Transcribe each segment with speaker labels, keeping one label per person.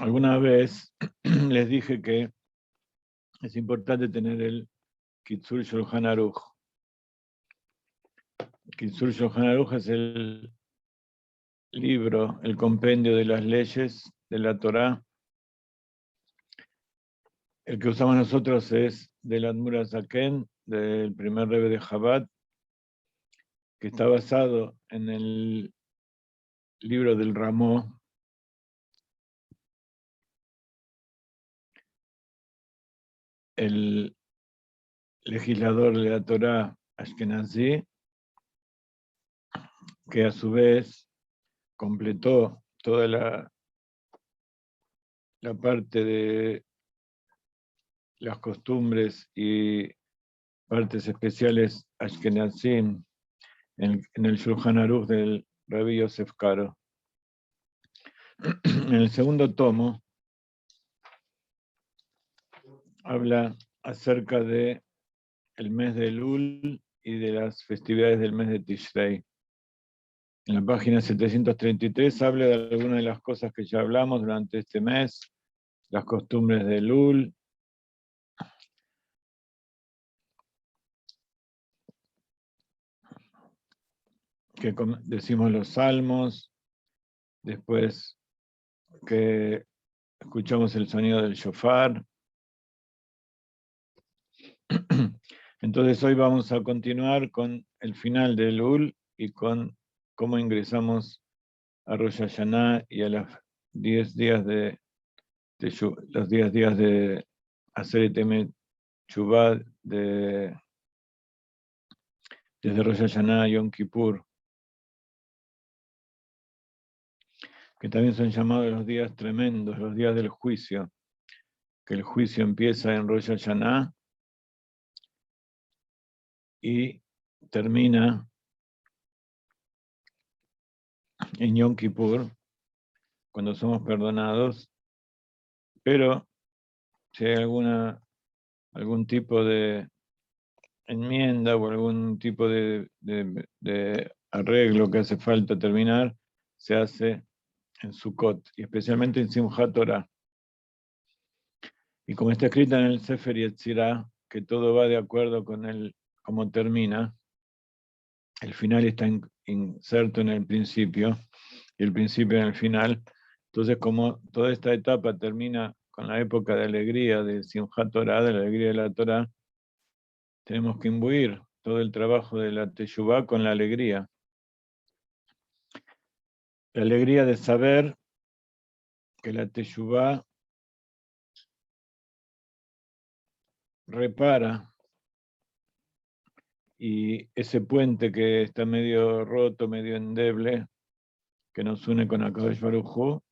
Speaker 1: Alguna vez les dije que es importante tener el Kitzur Shulchan Aruch. Kitzur Shulchan Aruch es el libro, el compendio de las leyes de la Torá. El que usamos nosotros es del Admur HaZaken, del primer Rebbe de Chabad, que está basado en el libro del Ramó, el legislador de la Torá Ashkenazi, que a su vez completó toda la parte de las costumbres y partes especiales Ashkenazim en el Shulchan Aruch del Rabbi Yosef Karo. En el segundo tomo habla acerca de el mes de Elul y de las festividades del mes de Tishrei. En la página 733 habla de algunas de las cosas que ya hablamos durante este mes, las costumbres de Elul, que decimos los salmos, después que escuchamos el sonido del shofar. Entonces hoy vamos a continuar con el final de Elul y con cómo ingresamos a Rosh Hashanah y a los 10 días de Aseret Emet Teshuvah desde Rosh Hashanah a Yom Kippur, que también son llamados los días tremendos, los días del juicio, que el juicio empieza en Rosh Hashanah y termina en Yom Kippur, cuando somos perdonados, pero si hay algún tipo de enmienda o algún tipo de arreglo que hace falta terminar, se hace en Sukkot, y especialmente en Simchat Torah. Y como está escrito en el Sefer Yetzirah, que todo va de acuerdo con cómo termina, el final está inserto en el principio, y el principio en el final. Entonces, como toda esta etapa termina con la época de alegría de Simchat Torah, de la alegría de la Torah, tenemos que imbuir todo el trabajo de la Teshuvah con la alegría. La alegría de saber que la Teshuvah repara, y ese puente que está medio roto, medio endeble, que nos une con HaKadosh Baruj Hu,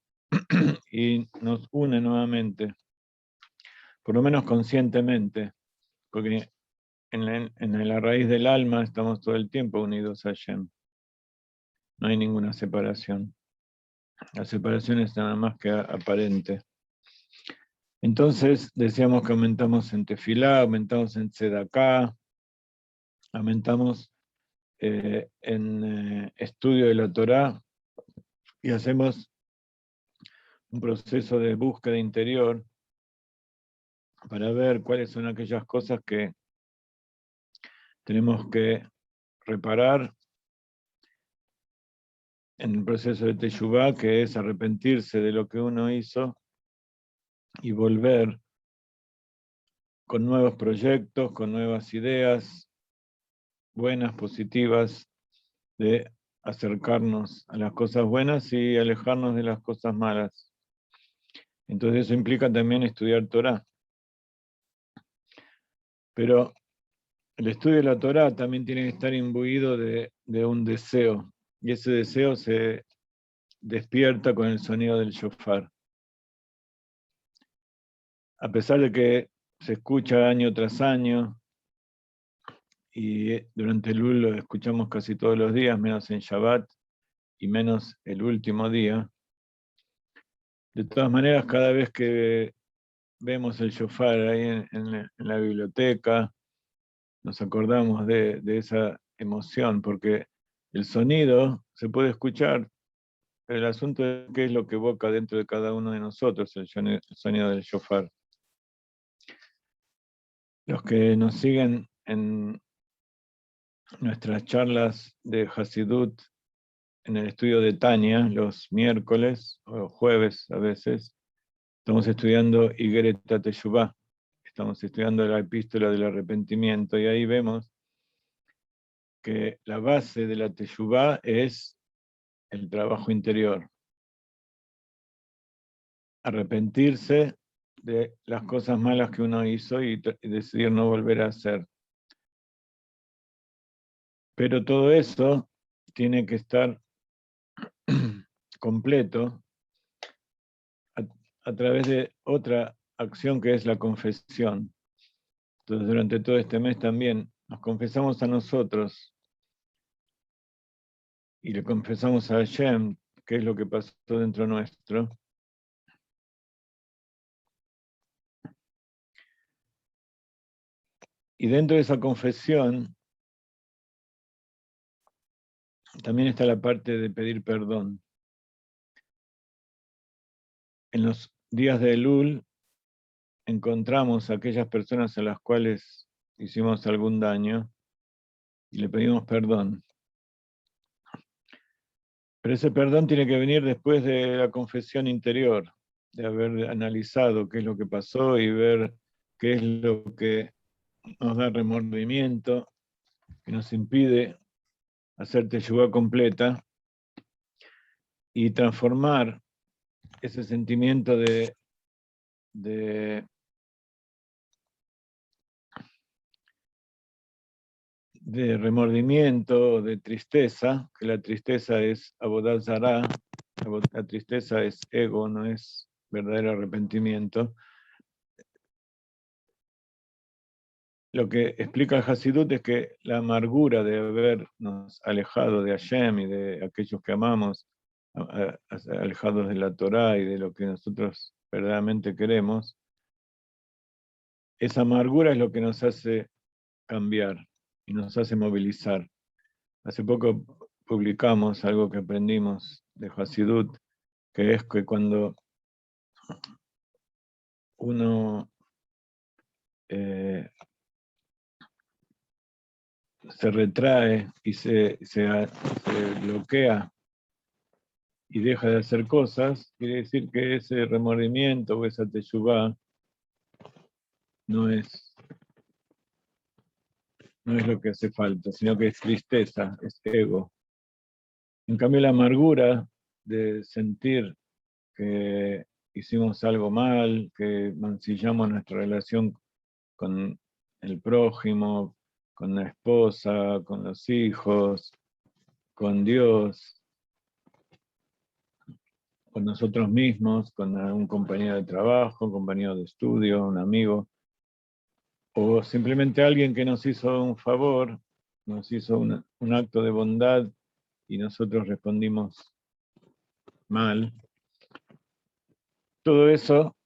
Speaker 1: y nos une nuevamente, por lo menos conscientemente, porque en la raíz del alma estamos todo el tiempo unidos a Hashem. No hay ninguna separación. La separación es nada más que aparente. Entonces, decíamos que aumentamos en Tefilá, aumentamos en Tzedaká, aumentamos en estudio de la Torá, y hacemos un proceso de búsqueda interior para ver cuáles son aquellas cosas que tenemos que reparar en el proceso de Teshuvah, que es arrepentirse de lo que uno hizo y volver con nuevos proyectos, con nuevas ideas buenas, positivas, de acercarnos a las cosas buenas y alejarnos de las cosas malas. Entonces eso implica también estudiar Torá. Pero el estudio de la Torá también tiene que estar imbuido de un deseo, y ese deseo se despierta con el sonido del shofar. A pesar de que se escucha año tras año, y durante el Elul lo escuchamos casi todos los días, menos en Shabbat y menos el último día, de todas maneras, cada vez que vemos el shofar ahí en la biblioteca, nos acordamos de esa emoción, porque el sonido se puede escuchar Pero el asunto es qué es lo que evoca dentro de cada uno de nosotros el sonido del shofar. Los que nos siguen en nuestras charlas de Hasidut, en el estudio de Tania, los miércoles o jueves a veces, estamos estudiando Igeret Teshuvah, estamos estudiando la epístola del arrepentimiento, y ahí vemos que la base de la Teshuvah es el trabajo interior. Arrepentirse de las cosas malas que uno hizo y decidir no volver a hacer. Pero todo eso tiene que estar completo a través de otra acción que es la confesión. Entonces, durante todo este mes también nos confesamos a nosotros y le confesamos a Hashem qué es lo que pasó dentro nuestro. Y dentro de esa confesión también está la parte de pedir perdón. En los días de Elul encontramos a aquellas personas a las cuales hicimos algún daño y le pedimos perdón. Pero ese perdón tiene que venir después de la confesión interior, de haber analizado qué es lo que pasó y ver qué es lo que nos da remordimiento, que nos impide hacer teshuvá completa y transformar ese sentimiento de remordimiento, de tristeza, que la tristeza es Avodat Zará, la tristeza es ego, no es verdadero arrepentimiento. Lo que explica el Hasidut es que la amargura de habernos alejado de Hashem y de aquellos que amamos, alejados de la Torá y de lo que nosotros verdaderamente queremos, esa amargura es lo que nos hace cambiar y nos hace movilizar. Hace poco publicamos algo que aprendimos de Hasidut, que es que cuando uno se retrae y se bloquea y deja de hacer cosas, quiere decir que ese remordimiento o esa teshuvá no es lo que hace falta, sino que es tristeza, es ego. En cambio, la amargura de sentir que hicimos algo mal, que mancillamos nuestra relación con el prójimo, con la esposa, con los hijos, con Dios, con nosotros mismos, con un compañero de trabajo, un compañero de estudio, un amigo, o simplemente alguien que nos hizo un favor, nos hizo un acto de bondad y nosotros respondimos mal. Todo eso,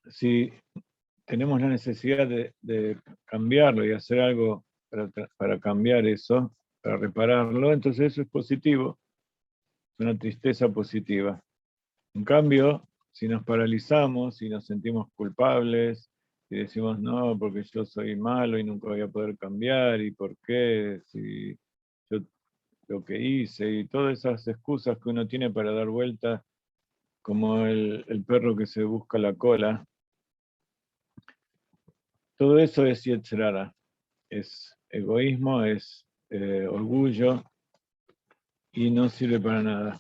Speaker 1: si tenemos la necesidad de cambiarlo y hacer algo para cambiar eso, para repararlo, entonces eso es positivo, es una tristeza positiva. En cambio, si nos paralizamos y nos sentimos culpables y decimos, no, porque yo soy malo y nunca voy a poder cambiar, y por qué, si yo lo que hice, y todas esas excusas que uno tiene para dar vuelta, como el perro que se busca la cola, todo eso es Yetzer Hara, es egoísmo, es orgullo, y no sirve para nada.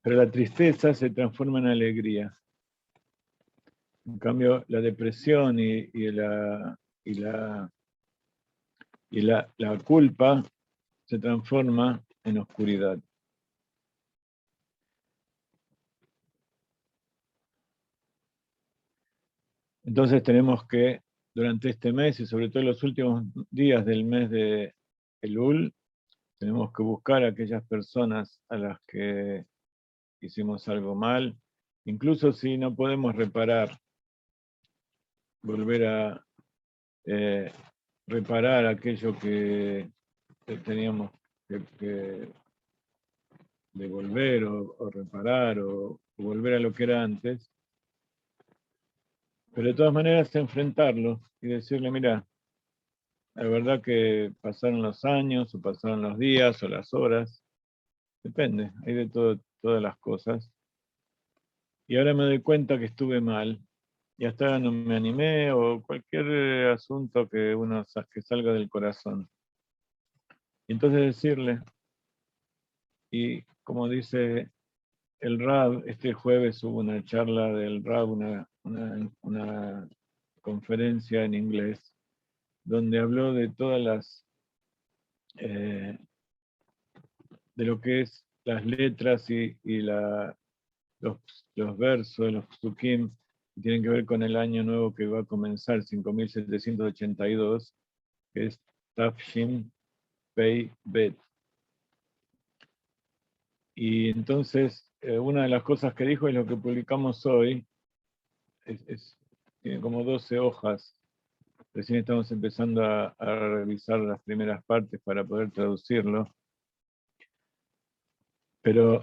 Speaker 1: Pero la tristeza se transforma en alegría. En cambio, la depresión y la culpa se transforma en oscuridad. Entonces tenemos que, durante este mes y sobre todo en los últimos días del mes de Elul, tenemos que buscar a aquellas personas a las que hicimos algo mal, incluso si no podemos reparar, volver a reparar aquello que teníamos que devolver o reparar o volver a lo que era antes, pero de todas maneras enfrentarlo y decirle, mira, la verdad que pasaron los años, o pasaron los días, o las horas, depende, hay de todo, todas las cosas. Y ahora me doy cuenta que estuve mal, y hasta ahora no me animé, o cualquier asunto que que salga del corazón. Y entonces decirle, y como dice el Rab, este jueves hubo una charla del Rab, una conferencia en inglés, donde habló de todas las, de lo que es las letras y los versos, los psukim, que tienen que ver con el año nuevo que va a comenzar, 5782, que es Tafshin Pei Bet. Y entonces, una de las cosas que dijo es lo que publicamos hoy, tiene como 12 hojas. Recién estamos empezando a revisar las primeras partes para poder traducirlo. Pero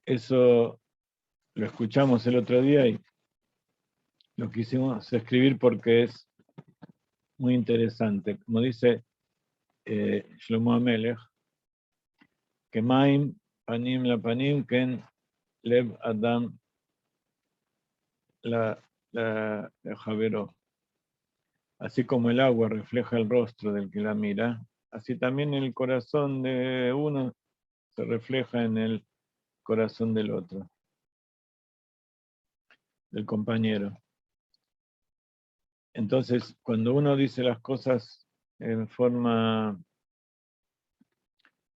Speaker 1: eso lo escuchamos el otro día y lo quisimos escribir porque es muy interesante. Como dice Shlomo Amelech, que Maim Panim la Panim Ken Lev Adam la Javero. Así como el agua refleja el rostro del que la mira, así también el corazón de uno se refleja en el corazón del otro, del compañero. Entonces, cuando uno dice las cosas en forma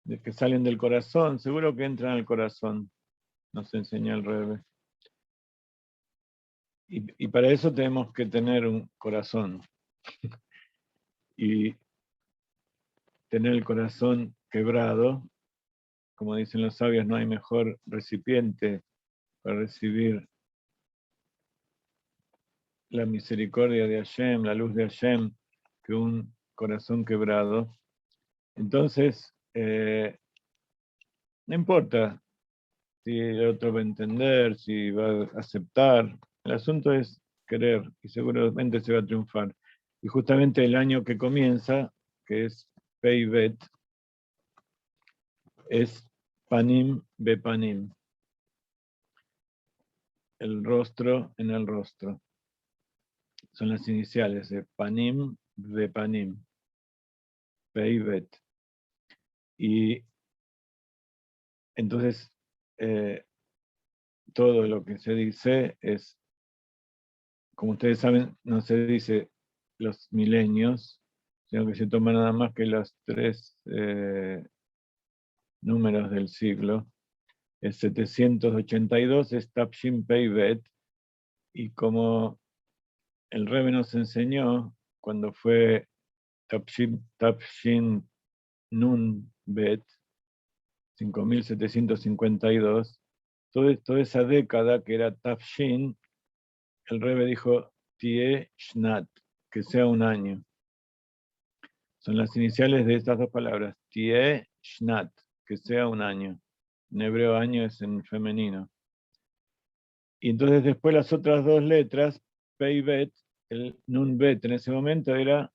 Speaker 1: de que salen del corazón, seguro que entran al corazón, nos enseña el Rebbe. Y para eso tenemos que tener un corazón. Y tener el corazón quebrado, como dicen los sabios, no hay mejor recipiente para recibir la misericordia de Hashem, la luz de Hashem, que un corazón quebrado. Entonces, no importa si el otro va a entender, si va a aceptar, el asunto es querer y seguramente se va a triunfar. Y justamente el año que comienza, que es Peivet, es Panim Bepanim, el rostro en el rostro. Son las iniciales de Panim Bepanim, Peivet. Y entonces todo lo que se dice es, como ustedes saben, no se dice los milenios, sino que se toma nada más que los 3 números del siglo. El 782 es Tafshin Pei Bet, y como el Rebbe nos enseñó, cuando fue Tafshin Nun Bet, 5752, toda esa década que era Tafshin, el Rebbe dijo Tie Shnat, que sea un año. Son las iniciales de estas dos palabras, Tie Shnat, que sea un año. En hebreo año es en femenino. Y entonces después las otras dos letras, Pei Bet, el Nun Bet en ese momento era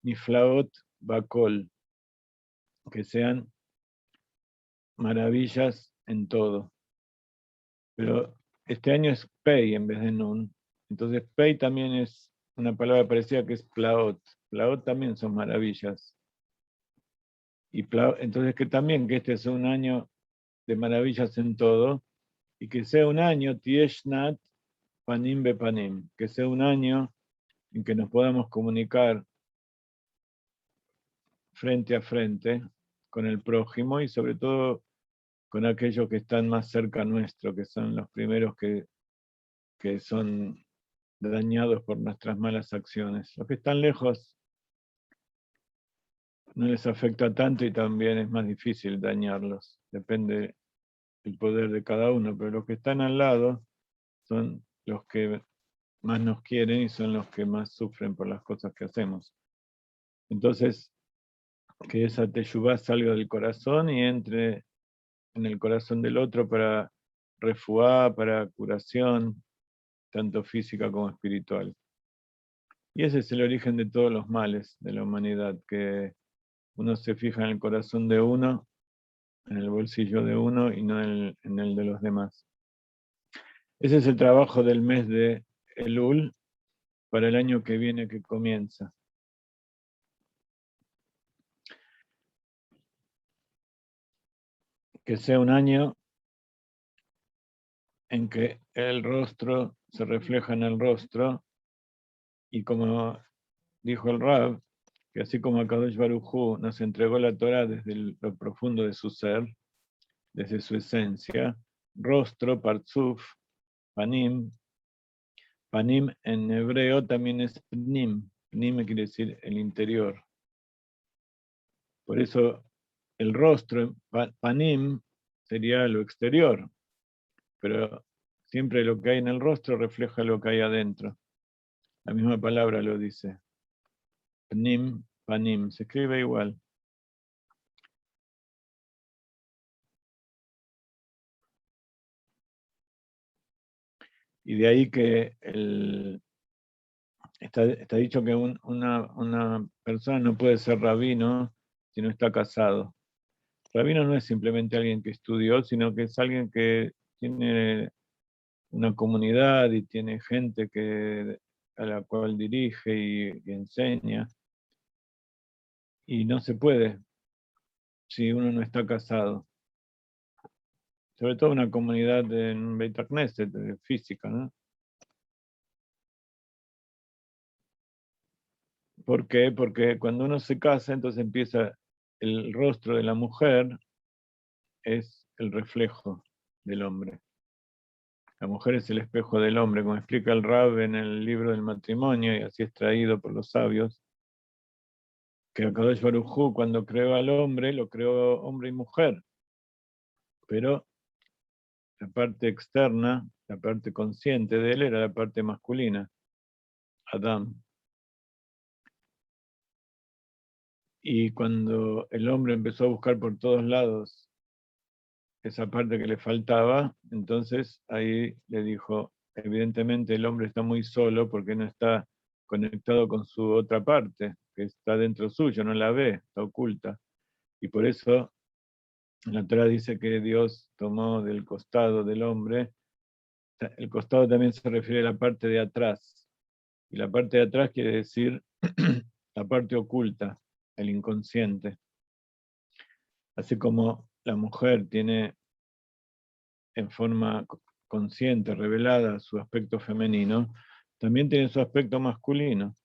Speaker 1: Niflaot Bakol, que sean maravillas en todo. Pero este año es Pei en vez de Nun. Entonces Pei también es una palabra parecida que es Plaot. Plaot también son maravillas. Y entonces que también que este es un año de maravillas en todo, y que sea un año Tieshnat Panim Bepanim, que sea un año en que nos podamos comunicar frente a frente con el prójimo y sobre todo con aquellos que están más cerca nuestro, que son los primeros que son dañados por nuestras malas acciones. Los que están lejos no les afecta tanto y también es más difícil dañarlos. Depende del poder de cada uno, pero los que están al lado son los que más nos quieren y son los que más sufren por las cosas que hacemos. Entonces, que esa teshuvá salga del corazón y entre en el corazón del otro para refuá, para curación, tanto física como espiritual. Y ese es el origen de todos los males de la humanidad, que uno se fija en el corazón de uno, en el bolsillo de uno y no en el de los demás. Ese es el trabajo del mes de Elul para el año que viene que comienza. Que sea un año en que el rostro se refleja en el rostro y como dijo el Rab, que así como Akadosh Baruj Hu nos entregó la Torah desde lo profundo de su ser, desde su esencia, rostro, partzuf, panim, panim en hebreo también es pnim, pnim quiere decir el interior. Por eso el rostro, panim, sería lo exterior, pero siempre lo que hay en el rostro refleja lo que hay adentro. La misma palabra lo dice. Pnim, panim, se escribe igual. Y de ahí que está dicho que una persona no puede ser rabino si no está casado. Rabino no es simplemente alguien que estudió, sino que es alguien que tiene una comunidad y tiene gente a la cual dirige y enseña. Y no se puede si uno no está casado. Sobre todo una comunidad en Beit Knesset, física, ¿no? ¿Por qué? Porque cuando uno se casa, entonces empieza el rostro de la mujer, es el reflejo del hombre. La mujer es el espejo del hombre, como explica el Rab en el libro del matrimonio, y así es traído por los sabios, que Akadosh Baruj Hu, cuando creó al hombre, lo creó hombre y mujer, pero la parte externa, la parte consciente de él era la parte masculina, Adán. Y cuando el hombre empezó a buscar por todos lados esa parte que le faltaba, entonces ahí le dijo, evidentemente el hombre está muy solo porque no está conectado con su otra parte, que está dentro suyo, no la ve, está oculta. Y por eso la Torah dice que Dios tomó del costado del hombre, el costado también se refiere a la parte de atrás, y la parte de atrás quiere decir la parte oculta, el inconsciente. Así como la mujer tiene en forma consciente, revelada, su aspecto femenino, también tiene su aspecto masculino.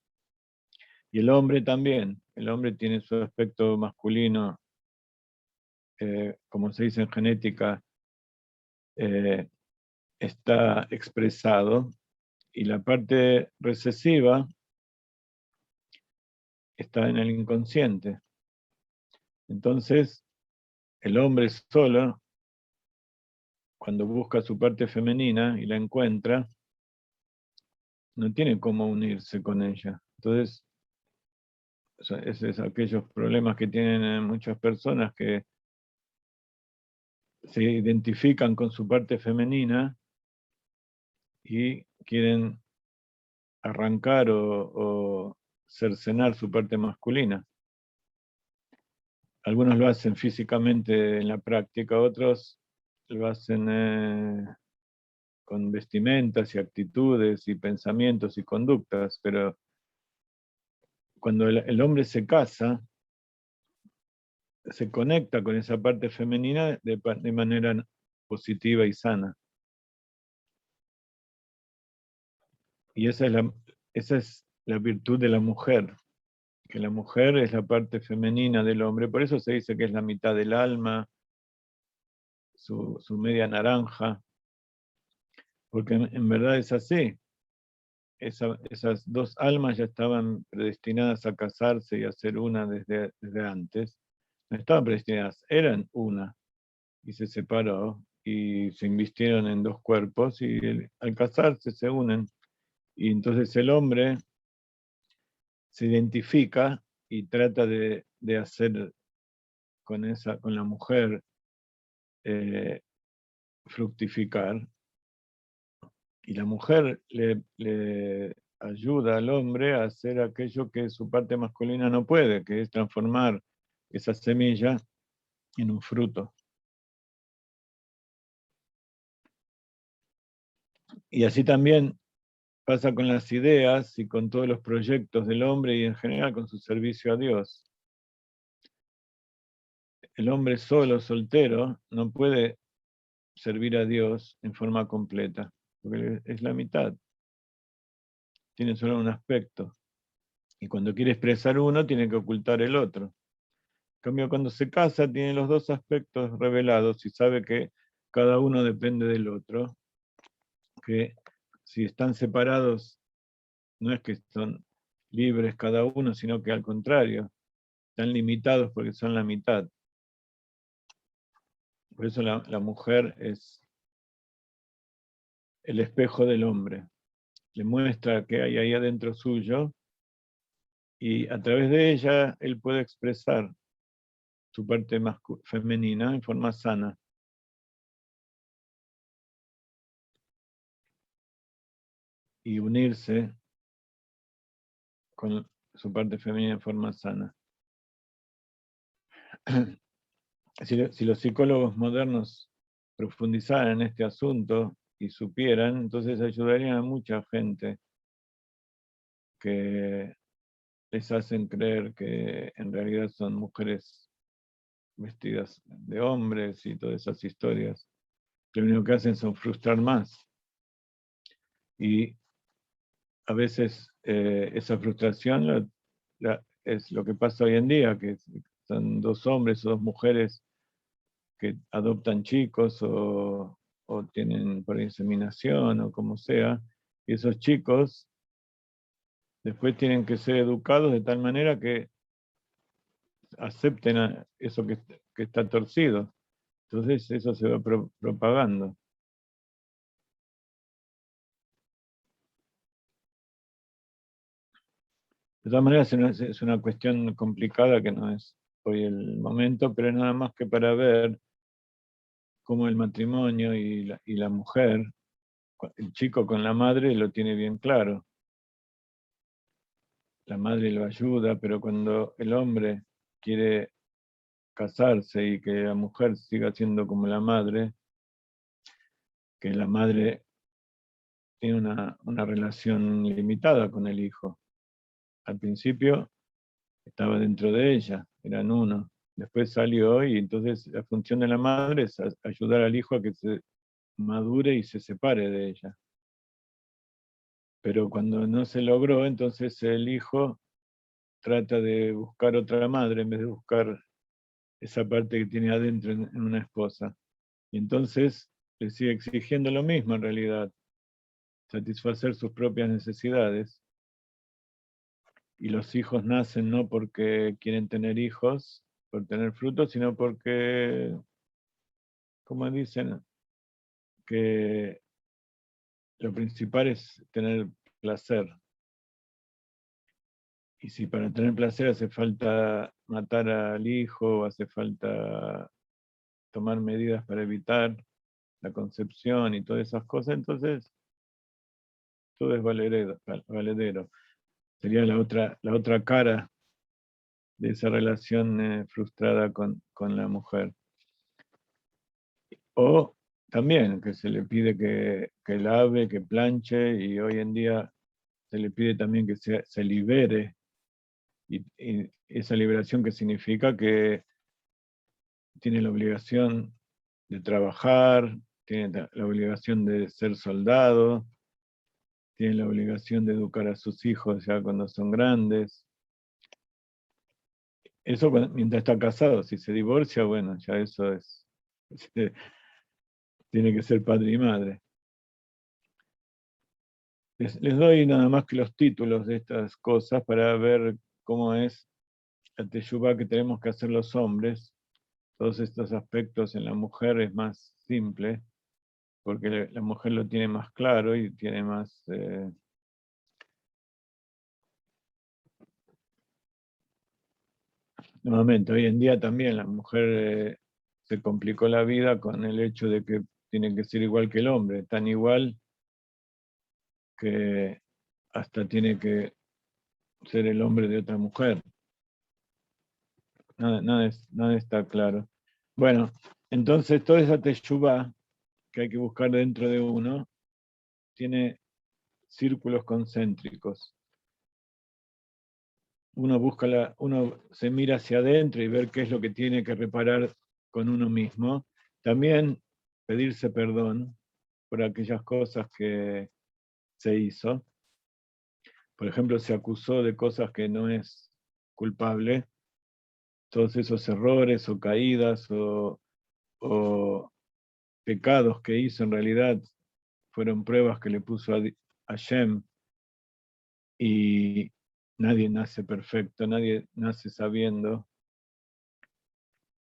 Speaker 1: Y el hombre también. El hombre tiene su aspecto masculino, como se dice en genética, eh, está expresado. Y la parte recesiva está en el inconsciente. Entonces, el hombre solo, cuando busca su parte femenina y la encuentra, no tiene cómo unirse con ella. Entonces, esos es aquellos problemas que tienen muchas personas que se identifican con su parte femenina y quieren arrancar o cercenar su parte masculina. Algunos lo hacen físicamente en la práctica, otros lo hacen con vestimentas y actitudes y pensamientos y conductas, pero cuando el hombre se casa, se conecta con esa parte femenina de manera positiva y sana. Y esa es la virtud de la mujer, que la mujer es la parte femenina del hombre, por eso se dice que es la mitad del alma, su media naranja, porque en verdad es así. Esas dos almas ya estaban predestinadas a casarse y a ser una desde antes. No estaban predestinadas, eran una, y se separó, y se invistieron en dos cuerpos, y al casarse se unen. Y entonces el hombre se identifica y trata de hacer con la mujer fructificar, y la mujer le ayuda al hombre a hacer aquello que su parte masculina no puede, que es transformar esa semilla en un fruto. Y así también pasa con las ideas y con todos los proyectos del hombre y en general con su servicio a Dios. El hombre solo, soltero, no puede servir a Dios en forma completa, porque es la mitad, tiene solo un aspecto. Y cuando quiere expresar uno, tiene que ocultar el otro. En cambio, cuando se casa, tiene los dos aspectos revelados y sabe que cada uno depende del otro, que si están separados, no es que son libres cada uno, sino que al contrario, están limitados porque son la mitad. Por eso la mujer es el espejo del hombre. Le muestra qué hay ahí adentro suyo y a través de ella él puede expresar su parte más femenina en forma sana. Y unirse con su parte femenina en forma sana. Si los psicólogos modernos profundizaran en este asunto y supieran, entonces ayudarían a mucha gente que les hacen creer que en realidad son mujeres vestidas de hombres y todas esas historias, que lo único que hacen son frustrar más. Y a veces esa frustración es lo que pasa hoy en día, que son dos hombres o dos mujeres que adoptan chicos o tienen por inseminación o como sea, y esos chicos después tienen que ser educados de tal manera que acepten eso que está torcido. Entonces eso se va propagando. De todas maneras es una cuestión complicada que no es hoy el momento, pero es nada más que para ver cómo el matrimonio y la mujer, el chico con la madre lo tiene bien claro. La madre lo ayuda, pero cuando el hombre quiere casarse y que la mujer siga siendo como la madre, que la madre tiene una relación limitada con el hijo. Al principio estaba dentro de ella, eran uno. Después salió y entonces la función de la madre es ayudar al hijo a que se madure y se separe de ella. Pero cuando no se logró, entonces el hijo trata de buscar otra madre en vez de buscar esa parte que tiene adentro en una esposa. Y entonces le sigue exigiendo lo mismo en realidad, satisfacer sus propias necesidades. Y los hijos nacen no porque quieren tener hijos, por tener frutos, sino porque, como dicen, que lo principal es tener placer. Y si para tener placer hace falta matar al hijo, hace falta tomar medidas para evitar la concepción y todas esas cosas, entonces todo es valedero. Sería la otra cara de esa relación frustrada con la mujer. O también que se le pide que lave, que planche, y hoy en día se le pide también que se libere, y esa liberación que significa que tiene la obligación de trabajar, tiene la obligación de ser soldado, tiene la obligación de educar a sus hijos ya cuando son grandes. Eso mientras está casado. Si se divorcia, bueno, ya eso es, tiene que ser padre y madre. Les doy nada más que los títulos de estas cosas para ver cómo es la teshuvá que tenemos que hacer los hombres. Todos estos aspectos en la mujer es más simple, porque la mujer lo tiene más claro y tiene más... nuevamente, hoy en día también la mujer se complicó la vida con el hecho de que tiene que ser igual que el hombre, tan igual que hasta tiene que ser el hombre de otra mujer. Nada está claro. Bueno, entonces toda esa teshuvá que hay que buscar dentro de uno tiene círculos concéntricos. Uno se mira hacia adentro y ver qué es lo que tiene que reparar con uno mismo. También pedirse perdón por aquellas cosas que se hizo. Por ejemplo, se acusó de cosas que no es culpable. Todos esos errores o caídas o pecados que hizo en realidad fueron pruebas que le puso a Hashem, y nadie nace perfecto, nadie nace sabiendo.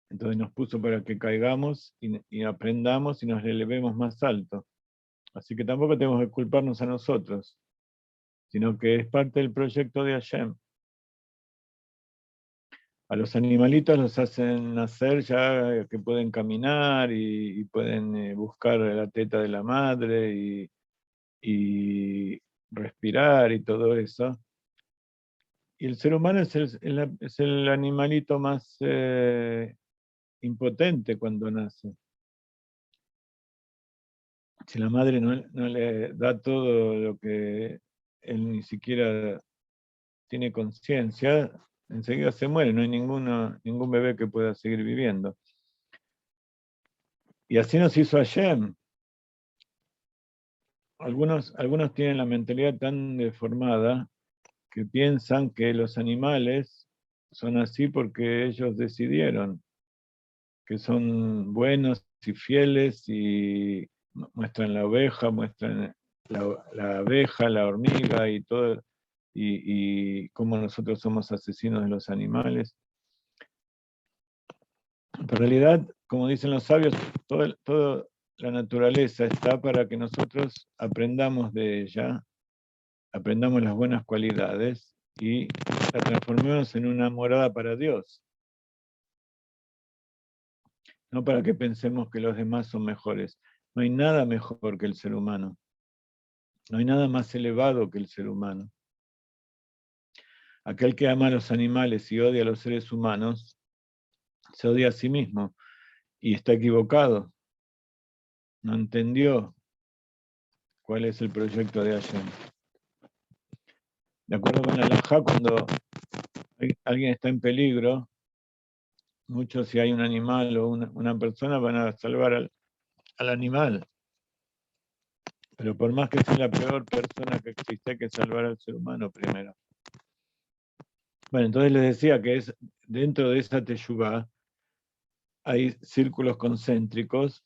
Speaker 1: Entonces nos puso para que caigamos y aprendamos y nos elevemos más alto. Así que tampoco tenemos que culparnos a nosotros, sino que es parte del proyecto de Hashem. A los animalitos los hacen nacer ya que pueden caminar y pueden buscar la teta de la madre y respirar y todo eso. Y el ser humano es el animalito más impotente cuando nace. Si la madre no le da todo lo que él ni siquiera tiene conciencia, enseguida se muere, no hay ningún bebé que pueda seguir viviendo. Y así nos hizo Hashem. Algunos tienen la mentalidad tan deformada que piensan que los animales son así porque ellos decidieron, que son buenos y fieles y muestran la oveja, muestran la abeja, la hormiga y todo, y cómo nosotros somos asesinos de los animales. En realidad, como dicen los sabios, toda la naturaleza está para que nosotros aprendamos de ella, aprendamos las buenas cualidades y la transformemos en una morada para Dios. No para que pensemos que los demás son mejores. No hay nada mejor que el ser humano. No hay nada más elevado que el ser humano. Aquel que ama a los animales y odia a los seres humanos, se odia a sí mismo y está equivocado. No entendió cuál es el proyecto de Hashem. De acuerdo con la halajá, cuando alguien está en peligro, muchos, si hay un animal o una persona, van a salvar al animal. Pero por más que sea la peor persona que existe, hay que salvar al ser humano primero. Bueno, entonces les decía que dentro de esa teshuvá hay círculos concéntricos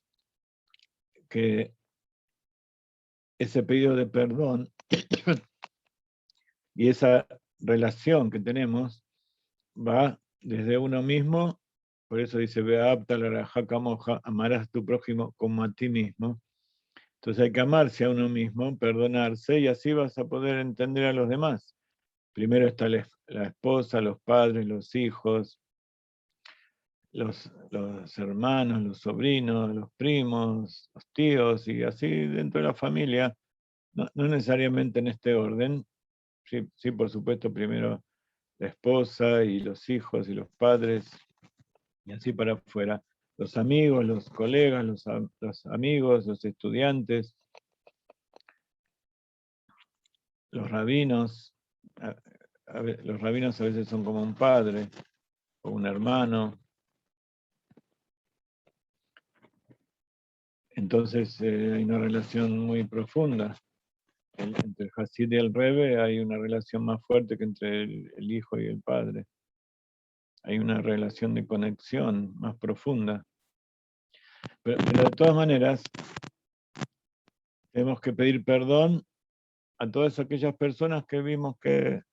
Speaker 1: que ese pedido de perdón y esa relación que tenemos va desde uno mismo. Por eso dice, amarás a tu prójimo como a ti mismo. Entonces hay que amarse a uno mismo, perdonarse, y así vas a poder entender a los demás. Primero está la esposa, los padres, los hijos, los hermanos, los sobrinos, los primos, los tíos, y así dentro de la familia, no necesariamente en este orden. Sí, por supuesto, primero la esposa y los hijos y los padres, y así para afuera. Los amigos, los colegas, los amigos, los estudiantes, los rabinos. Los rabinos a veces son como un padre o un hermano. Entonces hay una relación muy profunda. Entre el Hasid y el Rebbe hay una relación más fuerte que entre el hijo y el padre. Hay una relación de conexión más profunda. Pero de todas maneras, tenemos que pedir perdón a todas aquellas personas que vimos que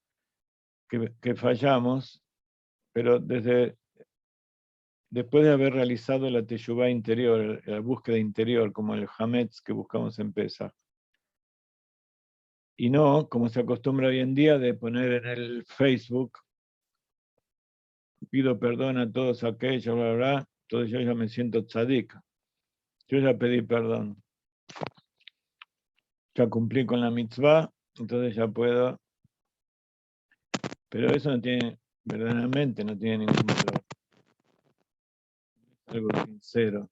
Speaker 1: fallamos, pero después de haber realizado la teshuvá interior, la búsqueda interior, como el hametz que buscamos en Pesach. Y no, como se acostumbra hoy en día, de poner en el Facebook, pido perdón a todos aquellos, bla, bla, bla, entonces yo ya me siento tzadik. Yo ya pedí perdón. Ya cumplí con la mitzvah, entonces ya puedo. Pero eso no tiene, verdaderamente no tiene ningún valor. Algo sincero.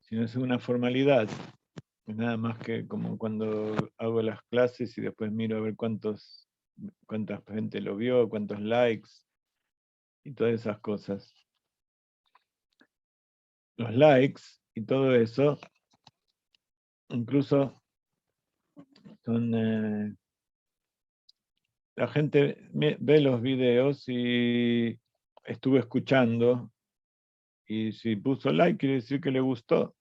Speaker 1: Sino es una formalidad. Es nada más que como cuando hago las clases y después miro a ver cuánta gente lo vio, cuántos likes y todas esas cosas. Los likes y todo eso, incluso son... la gente ve los videos y estuve escuchando y si puso like quiere decir que le gustó.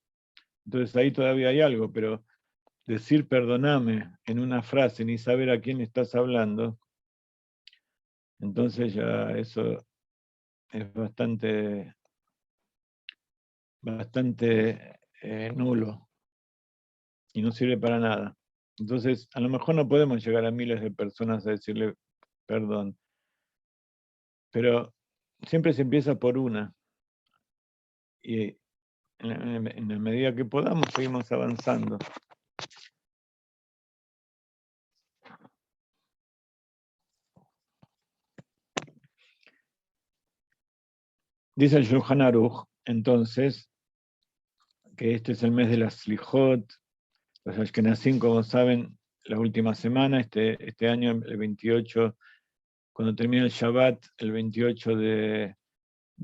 Speaker 1: Entonces ahí todavía hay algo, pero decir perdoname en una frase ni saber a quién estás hablando, entonces ya eso es bastante nulo y no sirve para nada. Entonces, a lo mejor no podemos llegar a miles de personas a decirle perdón, pero siempre se empieza por una y en la medida que podamos seguimos avanzando. Dice el Shulchan Aruch, entonces, que este es el mes de las Slijot. Los Ashkenazim, como saben, la última semana, este año, el 28, cuando termina el Shabbat, el 28 de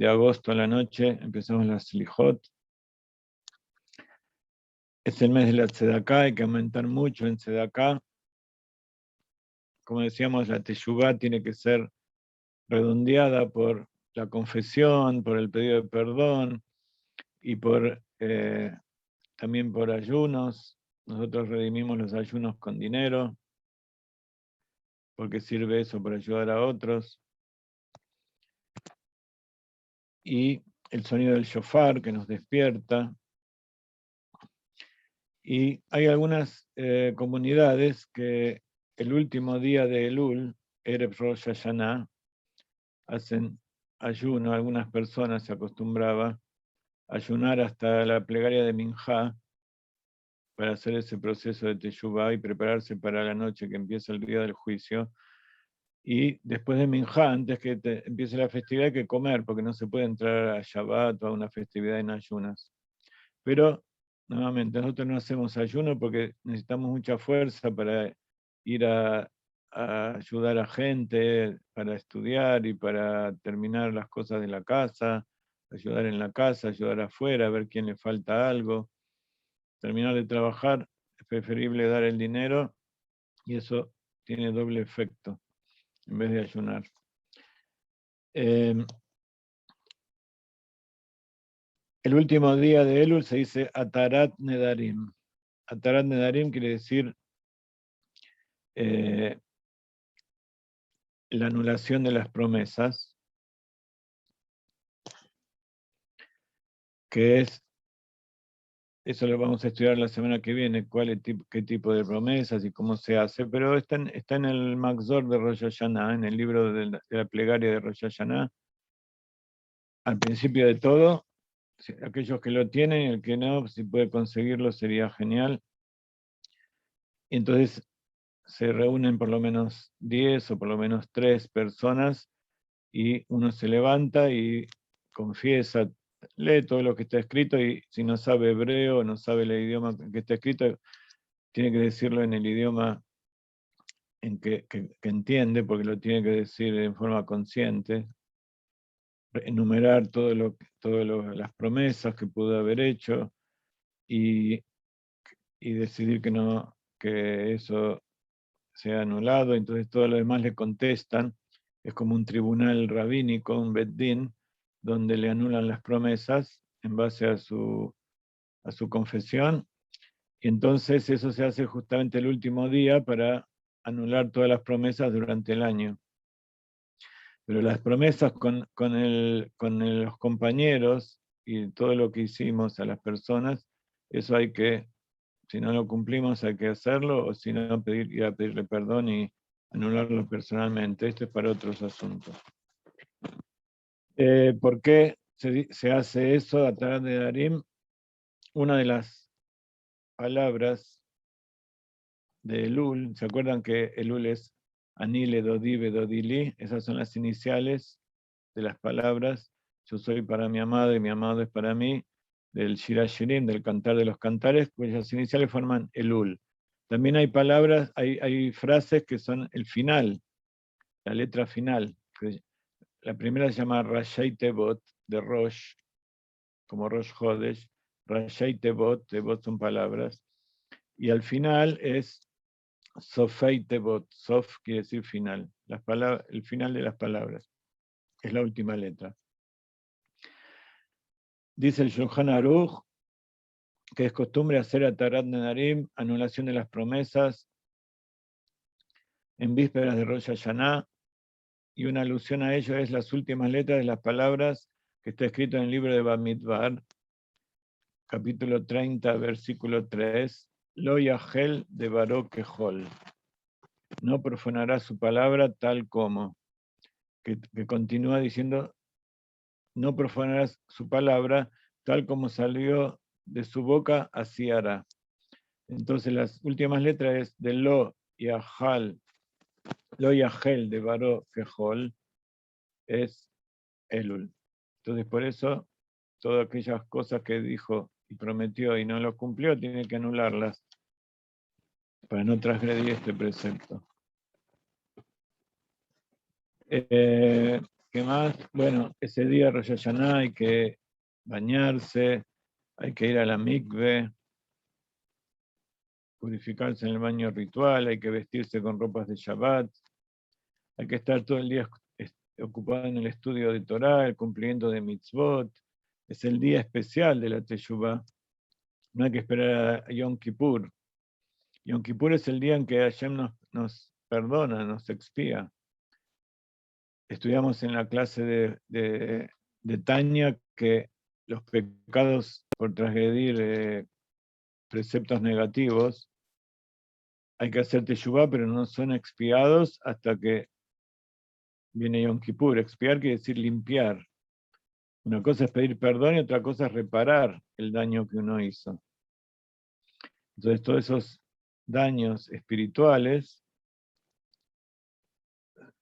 Speaker 1: agosto a la noche, empezamos las Slijot. Es el mes de la Tzedaká, hay que aumentar mucho en Tzedaká. Como decíamos, la Teshuvá tiene que ser redondeada por la confesión, por el pedido de perdón y también por ayunos. Nosotros redimimos los ayunos con dinero, porque sirve eso para ayudar a otros. Y el sonido del shofar que nos despierta. Y hay algunas comunidades que el último día de Elul, Erev Rosh Hashanah, hacen ayuno. Algunas personas se acostumbraba a ayunar hasta la plegaria de Minjá para hacer ese proceso de Teshuvá y prepararse para la noche que empieza el día del juicio. Y después de Minjá, antes que empiece la festividad, hay que comer, porque no se puede entrar a Shabbat o a una festividad en ayunas. Pero, nuevamente, nosotros no hacemos ayuno porque necesitamos mucha fuerza para ir a ayudar a gente, para estudiar y para terminar las cosas de la casa, ayudar en la casa, ayudar afuera, ver quién le falta algo. Terminar de trabajar, es preferible dar el dinero y eso tiene doble efecto en vez de ayunar. El último día de Elul se dice Atarat Nedarim. Atarat Nedarim quiere decir la anulación de las promesas, que es, eso lo vamos a estudiar la semana que viene, qué tipo de promesas y cómo se hace, pero está en el Maxor de Rosh Hashanah, en el libro de la plegaria de Rosh Hashanah. Al principio de todo, aquellos que lo tienen, el que no, si puede conseguirlo sería genial. Y entonces se reúnen por lo menos 10 o por lo menos 3 personas y uno se levanta y confiesa, lee todo lo que está escrito y si no sabe hebreo, no sabe el idioma que está escrito, tiene que decirlo en el idioma en que entiende, porque lo tiene que decir en forma consciente, enumerar todas las promesas que pudo haber hecho y decidir que eso sea anulado, entonces todo lo demás le contestan. Es como un tribunal rabínico, un Bet Din, donde le anulan las promesas en base a su confesión. Y entonces eso se hace justamente el último día para anular todas las promesas durante el año. Pero las promesas con los compañeros y todo lo que hicimos a las personas, eso hay que, si no lo cumplimos, hay que hacerlo, o si no, ir a pedirle perdón y anularlo personalmente. Esto es para otros asuntos. ¿Por qué se hace eso a Tarat Nedarim. Una de las palabras de Elul, ¿se acuerdan que Elul es Anile, Dodive, Dodili? Esas son las iniciales de las palabras. Yo soy para mi amado y mi amado es para mí, del Shira Shirim, del Cantar de los Cantares, cuyas iniciales forman Elul. También hay palabras, hay frases que son el final, la letra final. La primera se llama Rashai Tebot, de Rosh, como Rosh Hodesh. Rashai Tebot, Tebot son palabras. Y al final es Sofei Tebot. Sof quiere decir final. El final de las palabras. Es la última letra. Dice el Shulchan Aruch que es costumbre hacer a Tarat Nedarim, anulación de las promesas, en vísperas de Rosh Hashanah, y una alusión a ello es las últimas letras de las palabras que está escrito en el libro de Bamidbar, capítulo 30, versículo 3, Lo Yahel de Baró Kehol. No profanará su palabra tal como, que continúa diciendo, no profanarás su palabra tal como salió de su boca, así hará. Entonces las últimas letras es de Lo Yahel de Baró Kehol es Elul. Entonces por eso todas aquellas cosas que dijo y prometió y no lo cumplió, tiene que anularlas para no transgredir este precepto. ¿Qué más? Bueno, ese día Rosh Hashanah hay que bañarse, hay que ir a la mikve, purificarse en el baño ritual, hay que vestirse con ropas de Shabbat, hay que estar todo el día ocupado en el estudio de Torah, el cumplimiento de mitzvot. Es el día especial de la Teshuvah. No hay que esperar a Yom Kippur. Yom Kippur es el día en que Hashem nos perdona, nos expía. Estudiamos en la clase de Tanya que los pecados por transgredir preceptos negativos hay que hacer teshuvá, pero no son expiados hasta que viene Yom Kippur. Expiar quiere decir limpiar. Una cosa es pedir perdón y otra cosa es reparar el daño que uno hizo. Entonces todos esos daños espirituales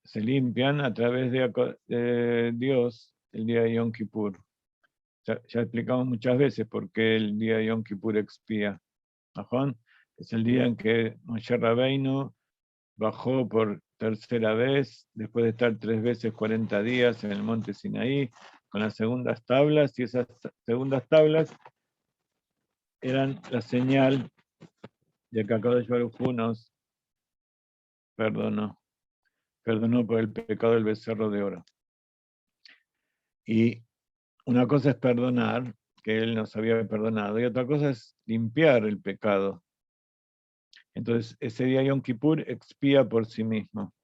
Speaker 1: se limpian a través de Dios el día de Yom Kippur. Ya explicamos muchas veces por qué el día de Yom Kippur expía. ¿Ajón? Es el día en que Moshe Rabbeinu bajó por tercera vez, después de estar 3 veces 40 días en el monte Sinaí, con las segundas tablas, y esas segundas tablas eran la señal de que Akadosh Baruj Hu nos perdonó por el pecado del becerro de oro. Y una cosa es perdonar, que él nos había perdonado, y otra cosa es limpiar el pecado. Entonces, ese día Yom Kippur expía por sí mismo.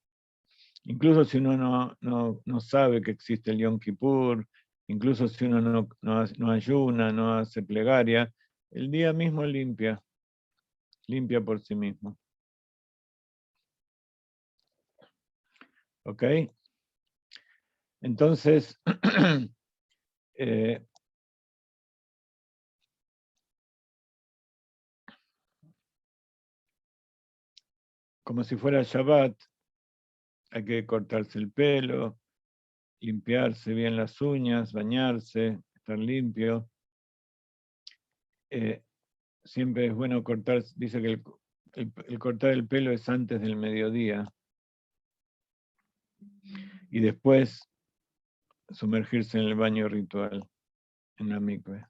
Speaker 1: Incluso si uno no sabe que existe el Yom Kippur, incluso si uno no ayuna, no hace plegaria, el día mismo limpia por sí mismo. ¿Ok? Entonces, como si fuera Shabbat, hay que cortarse el pelo, limpiarse bien las uñas, bañarse, estar limpio. Siempre es bueno cortar, dice que el cortar el pelo es antes del mediodía y después sumergirse en el baño ritual, en la mikve.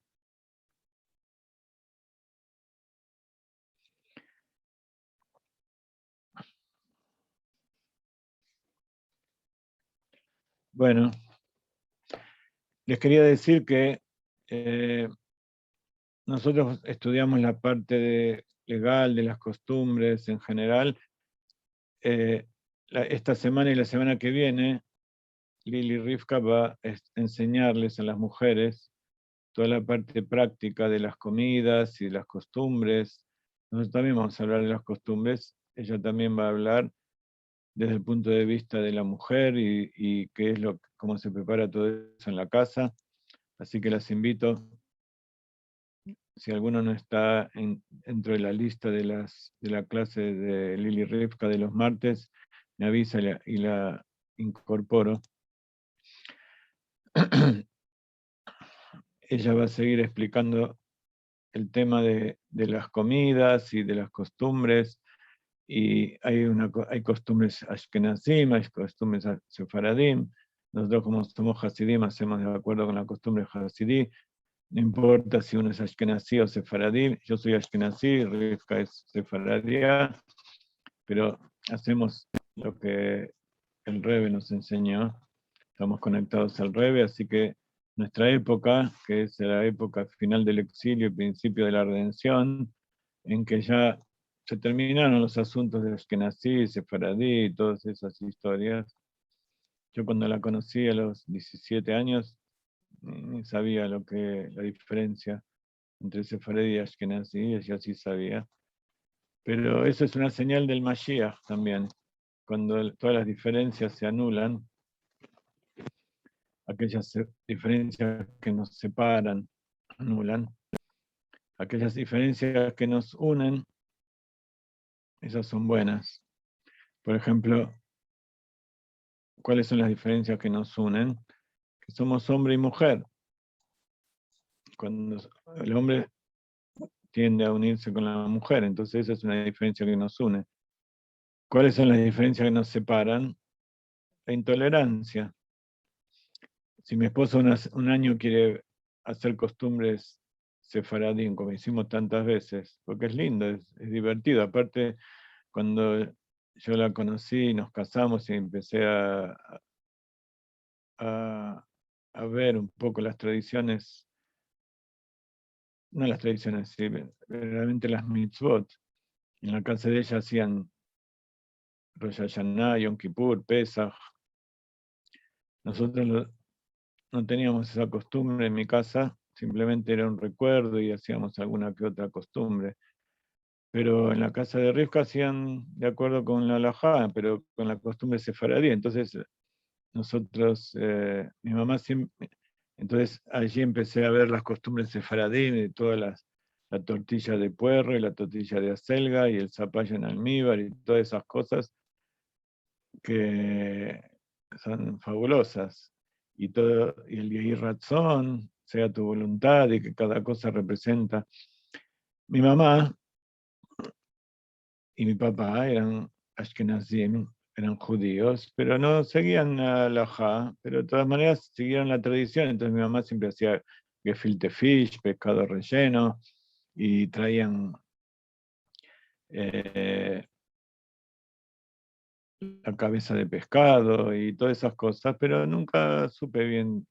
Speaker 1: Bueno, les quería decir que nosotros estudiamos la parte legal de las costumbres en general. Esta semana y la semana que viene, Lili Rivka va a enseñarles a las mujeres toda la parte práctica de las comidas y de las costumbres. Nosotros también vamos a hablar de las costumbres. Ella también va a hablar desde el punto de vista de la mujer y qué es cómo se prepara todo eso en la casa. Así que las invito, si alguno no está dentro de la lista de la clase de Lili Rivka de los martes, me avisa y la incorporo. Ella va a seguir explicando el tema de las comidas y de las costumbres, y hay costumbres ashkenazim, hay costumbres sefaradim. Nosotros, como somos hasidim, hacemos de acuerdo con la costumbre hasidí. No importa si uno es ashkenazí o sefaradí. Yo soy ashkenazí, Rivka es sefaradía, pero hacemos lo que el Rebbe nos enseñó. Estamos conectados al Rebbe, así que nuestra época, que es la época final del exilio y principio de la redención, en que ya se terminaron los asuntos de Ashkenazí, Sefaradí y todas esas historias. Yo cuando la conocí a los 17 años, ni sabía la diferencia entre Sefaradí y Ashkenazí, ella sí sabía. Pero eso es una señal del Mashiach también. Cuando todas las diferencias se anulan, aquellas diferencias que nos separan, anulan. Aquellas diferencias que nos unen, esas son buenas. Por ejemplo, ¿cuáles son las diferencias que nos unen? Que somos hombre y mujer. Cuando el hombre tiende a unirse con la mujer, entonces esa es una diferencia que nos une. ¿Cuáles son las diferencias que nos separan? La intolerancia. Si mi esposo un año quiere hacer costumbres sefaradín, como hicimos tantas veces, porque es lindo, es divertido. Aparte, cuando yo la conocí, nos casamos y empecé a ver un poco las tradiciones, no las tradiciones, sí, realmente las mitzvot. En la casa de ella hacían Rosh Hashanah, Yom Kippur, Pesach. Nosotros no teníamos esa costumbre en mi casa, simplemente era un recuerdo y hacíamos alguna que otra costumbre. Pero en la casa de Rivka hacían de acuerdo con la halajá, pero con la costumbre sefaradí. Entonces nosotros, mi mamá siempre, entonces allí empecé a ver las costumbres sefaradí, de todas la tortilla de puerro y la tortilla de acelga y el zapallo en almíbar y todas esas cosas que son fabulosas. Y el Yehi Ratzon, sea tu voluntad, y que cada cosa representa. Mi mamá y mi papá eran ashkenazim, eran judíos, pero no seguían la halajá, pero de todas maneras siguieron la tradición. Entonces mi mamá siempre hacía gefilte fish, pescado relleno, y traían eh, la cabeza de pescado y todas esas cosas, pero nunca supe bien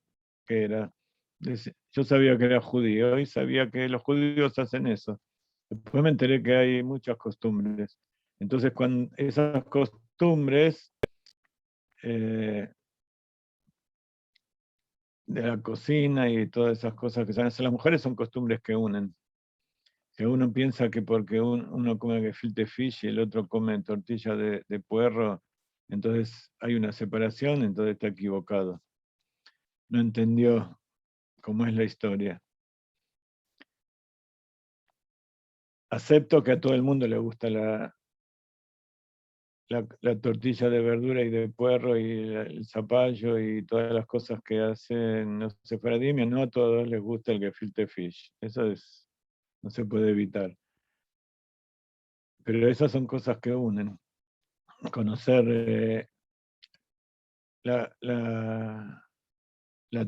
Speaker 1: qué era. Yo sabía que era judío y sabía que los judíos hacen eso. Después me enteré que hay muchas costumbres. Entonces, cuando esas costumbres de la cocina y todas esas cosas que saben hacer las mujeres son costumbres que unen. Que uno piensa que porque uno come gefilte fish y el otro come tortilla de puerro, entonces hay una separación, entonces está equivocado. No entendió cómo es la historia. Acepto que a todo el mundo le gusta la tortilla de verdura y de puerro y el zapallo y todas las cosas que hacen los sefaradimios, no a todos les gusta el gefilte fish. Eso no se puede evitar. Pero esas son cosas que unen. Conocer la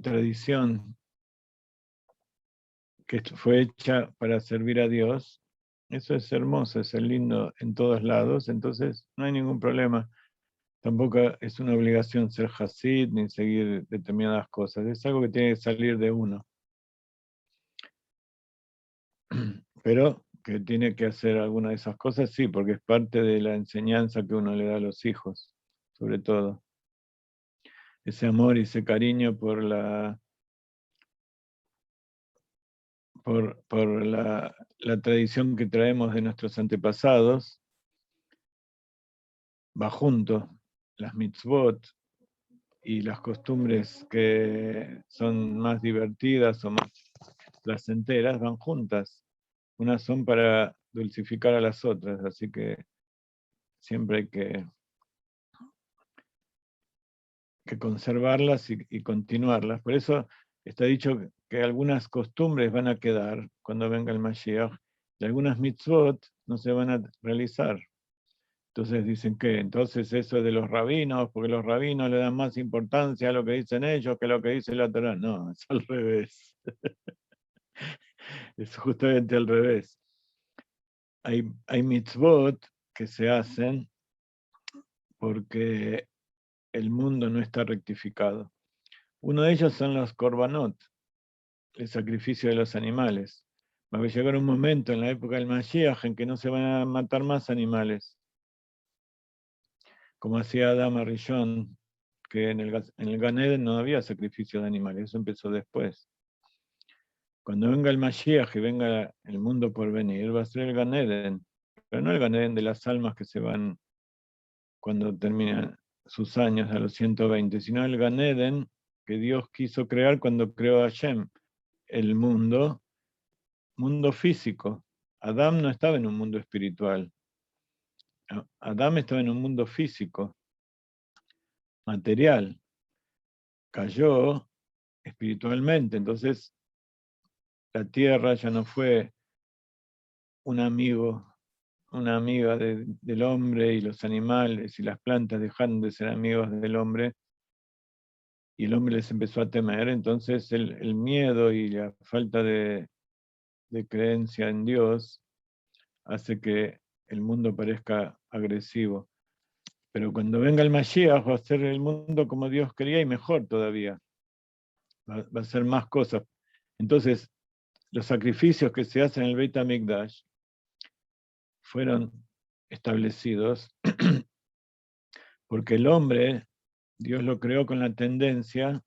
Speaker 1: tradición que fue hecha para servir a Dios, eso es hermoso, es lindo en todos lados, entonces no hay ningún problema. Tampoco es una obligación ser hasid ni seguir determinadas cosas, es algo que tiene que salir de uno. Pero que tiene que hacer alguna de esas cosas, sí, porque es parte de la enseñanza que uno le da a los hijos, sobre todo. Ese amor y ese cariño por la tradición que traemos de nuestros antepasados, va junto, las mitzvot, y las costumbres que son más divertidas o más placenteras van juntas. Unas son para dulcificar a las otras, así que siempre hay que conservarlas y continuarlas. Por eso está dicho que algunas costumbres van a quedar cuando venga el Mashiach y algunas mitzvot no se van a realizar. Entonces dicen que entonces eso es de los rabinos, porque los rabinos le dan más importancia a lo que dicen ellos que a lo que dice la Torá. No, es al revés. Es justamente al revés. Hay mitzvot que se hacen porque el mundo no está rectificado. Uno de ellos son los korbanot, el sacrificio de los animales. Va a llegar un momento en la época del Mashiach en que no se van a matar más animales, como hacía Adam Arishon, que en el Gan Eden no había sacrificio de animales, eso empezó después. Cuando venga el Mashiach y venga el mundo por venir, va a ser el Gan Eden, pero no el Gan Eden de las almas que se van cuando terminan sus años a los 120, sino el Gan Eden que Dios quiso crear cuando creó a Hashem, el mundo físico. Adán no estaba en un mundo espiritual. Adán estaba en un mundo físico, material. Cayó espiritualmente, entonces la tierra ya no fue un amigo, una amiga del hombre, y los animales y las plantas dejaron de ser amigos del hombre y el hombre les empezó a temer. Entonces el miedo y la falta de creencia en Dios hace que el mundo parezca agresivo. Pero cuando venga el Mashiach va a ser el mundo como Dios quería y mejor todavía. Va a ser más cosas. Entonces, los sacrificios que se hacen en el Beit HaMikdash fueron establecidos porque el hombre, Dios lo creó con la tendencia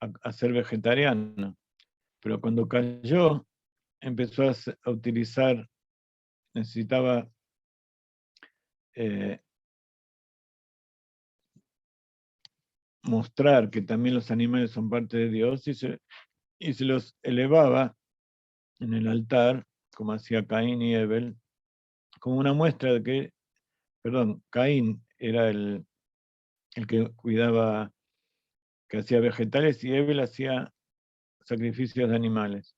Speaker 1: a ser vegetariano. Pero cuando cayó, empezó a utilizar, necesitaba mostrar que también los animales son parte de Dios y se los elevaba en el altar, como hacía Caín y Abel, como una muestra de que, Caín era el que cuidaba, que hacía vegetales, y Abel hacía sacrificios de animales.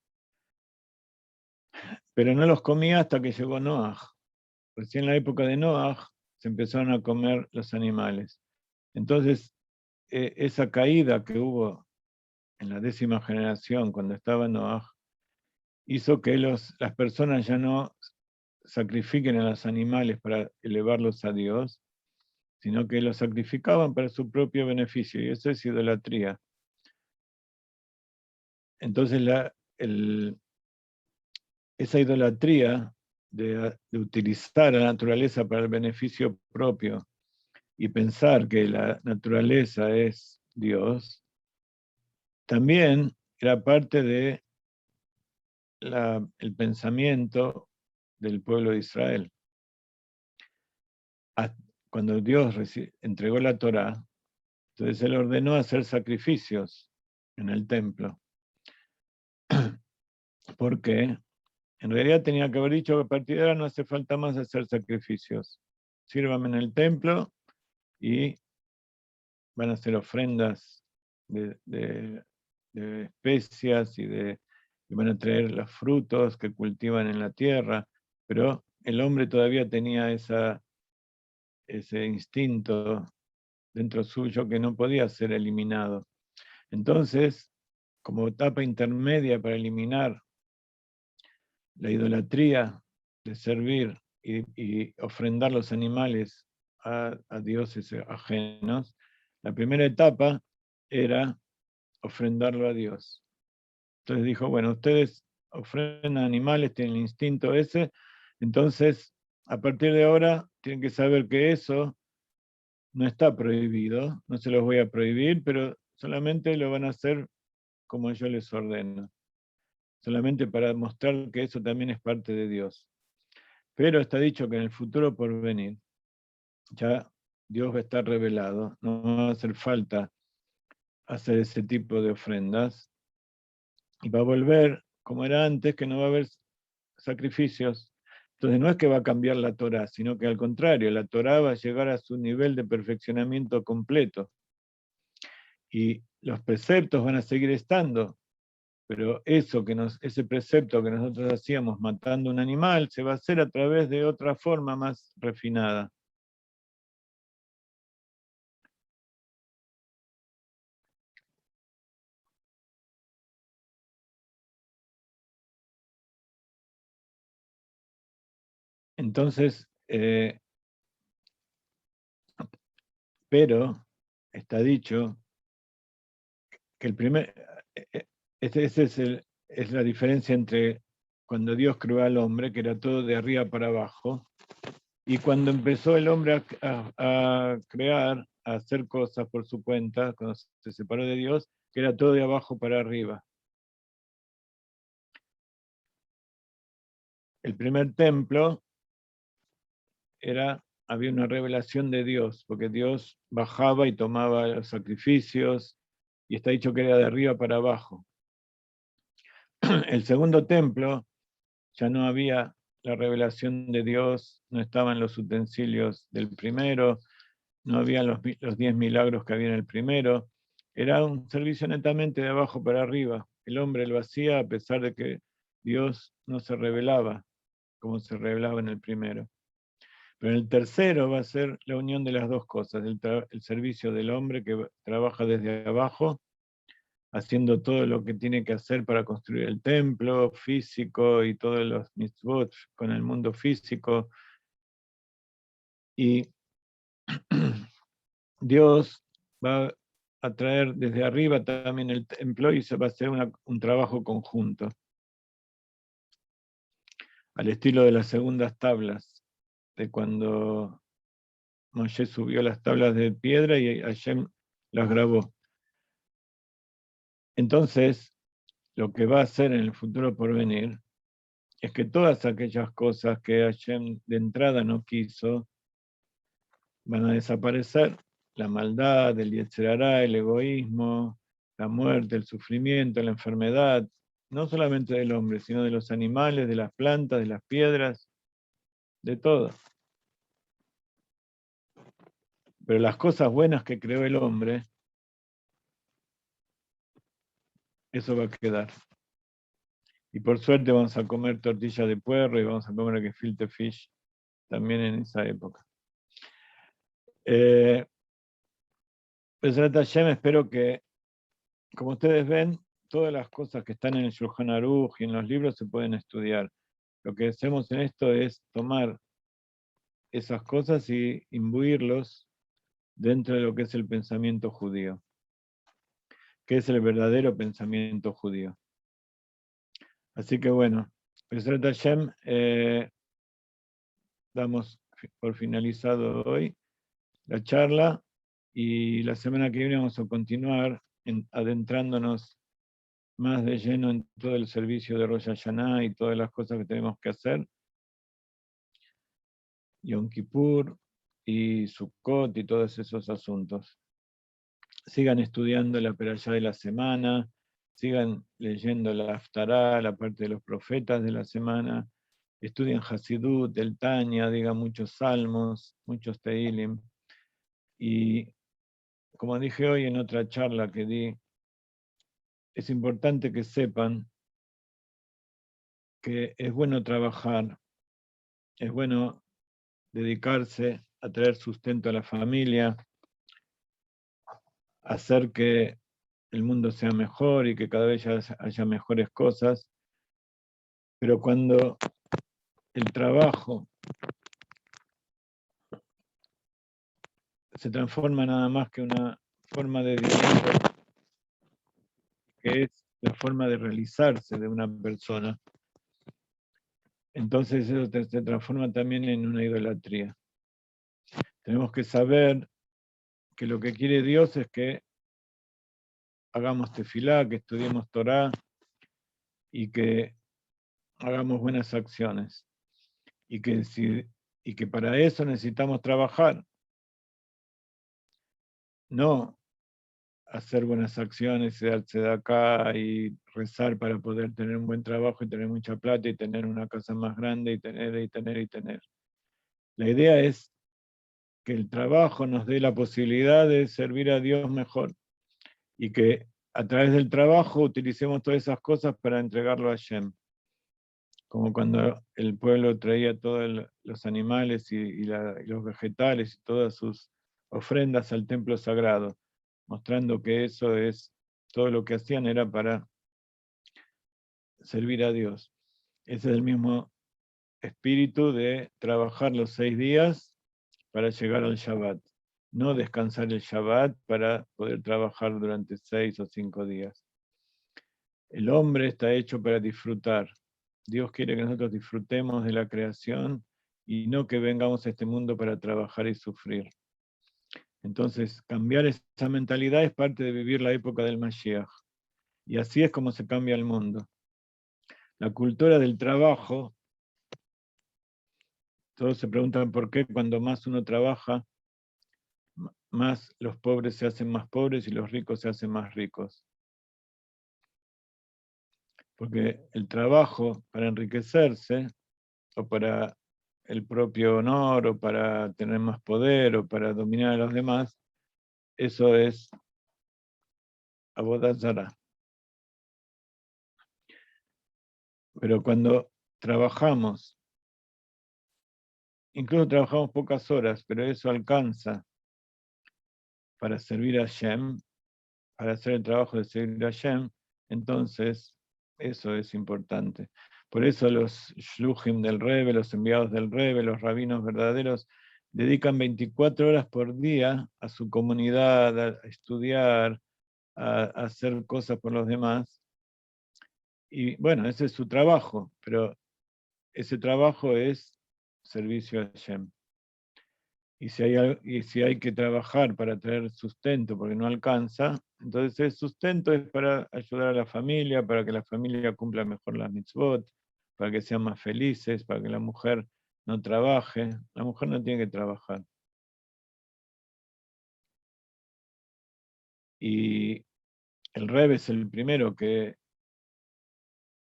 Speaker 1: Pero no los comía hasta que llegó Noaj. Recién en la época de Noaj se empezaron a comer los animales. Entonces, esa caída que hubo en la 10ª generación, cuando estaba Noaj, hizo que las personas ya no sacrifiquen a los animales para elevarlos a Dios, sino que los sacrificaban para su propio beneficio, y eso es idolatría. Entonces esa idolatría de utilizar la naturaleza para el beneficio propio y pensar que la naturaleza es Dios, también era parte de el pensamiento del pueblo de Israel. Cuando Dios entregó la Torá, entonces Él ordenó hacer sacrificios en el templo. ¿Por qué? En realidad tenía que haber dicho que a partir de ahora no hace falta más hacer sacrificios. Sírvame en el templo y van a hacer ofrendas de especias y van a traer los frutos que cultivan en la tierra, pero el hombre todavía tenía ese instinto dentro suyo que no podía ser eliminado. Entonces, como etapa intermedia para eliminar la idolatría de servir y ofrendar los animales a dioses ajenos, la primera etapa era ofrendarlo a Dios. Entonces dijo, bueno, ustedes ofrendan animales, tienen el instinto ese, entonces a partir de ahora tienen que saber que eso no está prohibido, no se los voy a prohibir, pero solamente lo van a hacer como yo les ordeno, solamente para mostrar que eso también es parte de Dios. Pero está dicho que en el futuro por venir, ya Dios va a estar revelado, no va a hacer falta hacer ese tipo de ofrendas, y va a volver como era antes, que no va a haber sacrificios. Entonces no es que va a cambiar la Torá, sino que al contrario, la Torá va a llegar a su nivel de perfeccionamiento completo. Y los preceptos van a seguir estando, pero ese precepto que nosotros hacíamos matando un animal se va a hacer a través de otra forma más refinada. Entonces, pero está dicho que el primer, ese es la diferencia entre cuando Dios creó al hombre, que era todo de arriba para abajo, y cuando empezó el hombre a crear, a hacer cosas por su cuenta, cuando se separó de Dios, que era todo de abajo para arriba. El primer templo había una revelación de Dios, porque Dios bajaba y tomaba los sacrificios, y está dicho que era de arriba para abajo. El segundo templo ya no había la revelación de Dios, no estaban los utensilios del primero, no había los 10 milagros que había en el primero, era un servicio netamente de abajo para arriba. El hombre lo hacía a pesar de que Dios no se revelaba como se revelaba en el primero. Pero en el tercero va a ser la unión de las dos cosas, el servicio del hombre que trabaja desde abajo, haciendo todo lo que tiene que hacer para construir el templo físico y todos los mitzvot con el mundo físico. Y Dios va a traer desde arriba también el templo y se va a hacer un trabajo conjunto, al estilo de las segundas tablas, de cuando Moshe subió las tablas de piedra y Hashem las grabó. Entonces, lo que va a hacer en el futuro por venir es que todas aquellas cosas que Hashem de entrada no quiso van a desaparecer. La maldad, el Yetzer Hará, el egoísmo, la muerte, el sufrimiento, la enfermedad, no solamente del hombre, sino de los animales, de las plantas, de las piedras, de todo. Pero las cosas buenas que creó el hombre, eso va a quedar. Y por suerte vamos a comer tortilla de puerro y vamos a comer gefilte fish también en esa época. Besrat Hashem, espero que, como ustedes ven, todas las cosas que están en el Shulchan Aruch y en los libros se pueden estudiar. Lo que hacemos en esto es tomar esas cosas y imbuirlos dentro de lo que es el pensamiento judío, que es el verdadero pensamiento judío. Así que bueno, Besrat Hashem, damos por finalizado hoy la charla y la semana que viene vamos a continuar adentrándonos más de lleno en todo el servicio de Rosh Hashanah y todas las cosas que tenemos que hacer, Yom Kippur y Sukkot y todos esos asuntos. Sigan estudiando la Perashá de la semana, sigan leyendo la Haftará, la parte de los profetas de la semana, estudien Hasidut, el Tanya, digan muchos salmos, muchos Teilim. Y como dije hoy en otra charla que di, es importante que sepan que es bueno trabajar, es bueno dedicarse a traer sustento a la familia, hacer que el mundo sea mejor y que cada vez haya mejores cosas, pero cuando el trabajo se transforma nada más que una forma de dinero, que es la forma de realizarse de una persona, entonces eso se transforma también en una idolatría. Tenemos que saber que lo que quiere Dios es que hagamos tefilá, que estudiemos Torá y que hagamos buenas acciones. Y que para eso necesitamos trabajar. no hacer buenas acciones y darse de acá y rezar para poder tener un buen trabajo y tener mucha plata y tener una casa más grande y tener. La idea es que el trabajo nos dé la posibilidad de servir a Dios mejor y que a través del trabajo utilicemos todas esas cosas para entregarlo a Hashem. Como cuando el pueblo traía todos los animales y los vegetales y todas sus ofrendas al templo sagrado, mostrando que eso es, todo lo que hacían era para servir a Dios. Ese es el mismo espíritu de trabajar los 6 días para llegar al Shabbat. No descansar el Shabbat para poder trabajar durante 6 o 5 días. El hombre está hecho para disfrutar. Dios quiere que nosotros disfrutemos de la creación y no que vengamos a este mundo para trabajar y sufrir. Entonces, cambiar esa mentalidad es parte de vivir la época del Mashiach. Y así es como se cambia el mundo. La cultura del trabajo, todos se preguntan por qué cuando más uno trabaja, más los pobres se hacen más pobres y los ricos se hacen más ricos. Porque el trabajo para enriquecerse, o para el propio honor, o para tener más poder, o para dominar a los demás, eso es Avodat Zarah. Pero cuando trabajamos, incluso trabajamos pocas horas, pero eso alcanza para servir a Hashem, para hacer el trabajo de servir a Hashem, entonces eso es importante. Por eso los shluchim del Rebbe, los enviados del Rebbe, los rabinos verdaderos, dedican 24 horas por día a su comunidad, a estudiar, a hacer cosas por los demás. Y bueno, ese es su trabajo, pero ese trabajo es servicio a Hashem. Y si hay que trabajar para traer sustento porque no alcanza, entonces el sustento es para ayudar a la familia, para que la familia cumpla mejor las mitzvot, para que sean más felices, para que la mujer no trabaje. La mujer no tiene que trabajar. Y el Rebbe es el primero que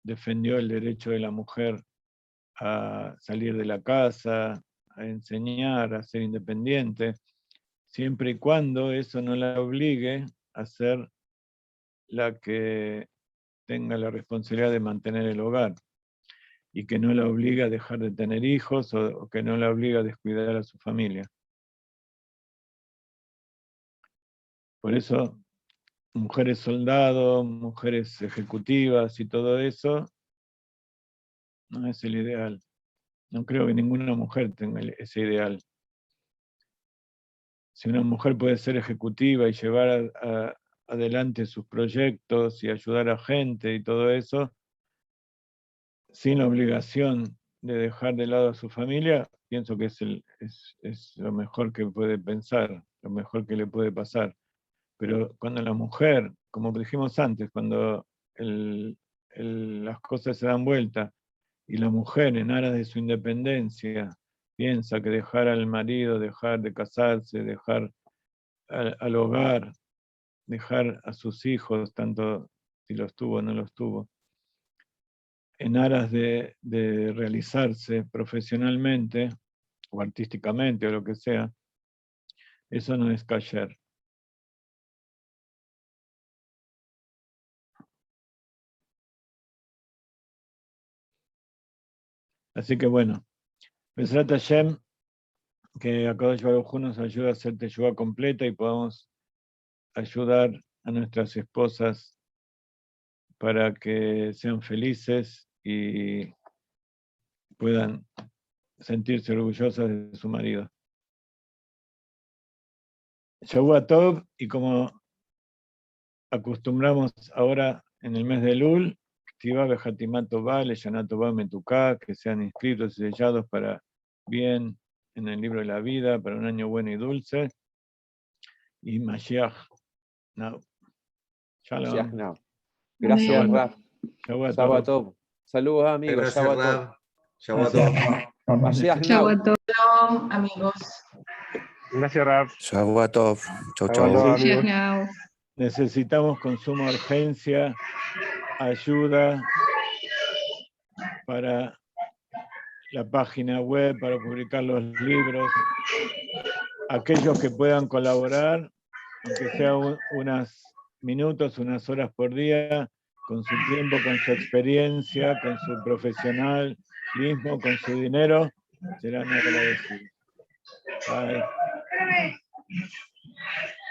Speaker 1: defendió el derecho de la mujer a salir de la casa, a enseñar, a ser independiente, siempre y cuando eso no la obligue a ser la que tenga la responsabilidad de mantener el hogar y que no la obligue a dejar de tener hijos o que no la obligue a descuidar a su familia. Por eso, mujeres soldados, mujeres ejecutivas y todo eso, no es el ideal. No creo que ninguna mujer tenga ese ideal. Si una mujer puede ser ejecutiva y llevar adelante sus proyectos y ayudar a gente y todo eso, sin la obligación de dejar de lado a su familia, pienso que es lo mejor que puede pensar, lo mejor que le puede pasar. Pero cuando la mujer, como dijimos antes, cuando las cosas se dan vuelta y la mujer en aras de su independencia piensa que dejar al marido, dejar de casarse, dejar al hogar, dejar a sus hijos, tanto si los tuvo o no los tuvo, en aras de realizarse profesionalmente o artísticamente o lo que sea, eso no es kasher. Así que bueno, Besrat Hashem, que Akadosh Baruj Hu nos ayude a hacer teshuvá completa y podamos ayudar a nuestras esposas para que sean felices y puedan sentirse orgullosas de su marido. Shavua Tov, y como acostumbramos ahora en el mes de Elul, Ktivá Bejatimá Tová, Leyaná Tová Metuká, que sean inscritos y sellados para bien en el libro de la vida, para un año bueno y dulce. Y Mashiach Now.
Speaker 2: Mashiach
Speaker 1: Shalom.
Speaker 2: now. Gracias, Raf.
Speaker 1: Shabbat
Speaker 2: Shabbat
Speaker 1: Tov.
Speaker 2: Tov. Saludos, amigos.
Speaker 3: Gracias,
Speaker 2: Shabbat Tov.
Speaker 3: Rab. Shabbat Tov.
Speaker 2: Mashiach now.
Speaker 4: Shabbat Shalom, amigos.
Speaker 3: Gracias, Raf.
Speaker 4: Shavuatov. Chau,
Speaker 3: Shavuatov,
Speaker 4: chau.
Speaker 3: amigos.
Speaker 1: Necesitamos con suma urgencia ayuda para la página web, para publicar los libros. Aquellos que puedan colaborar, aunque sea unos minutos, unas horas por día, con su tiempo, con su experiencia, con su profesionalismo, con su dinero, serán agradecidos. Bye.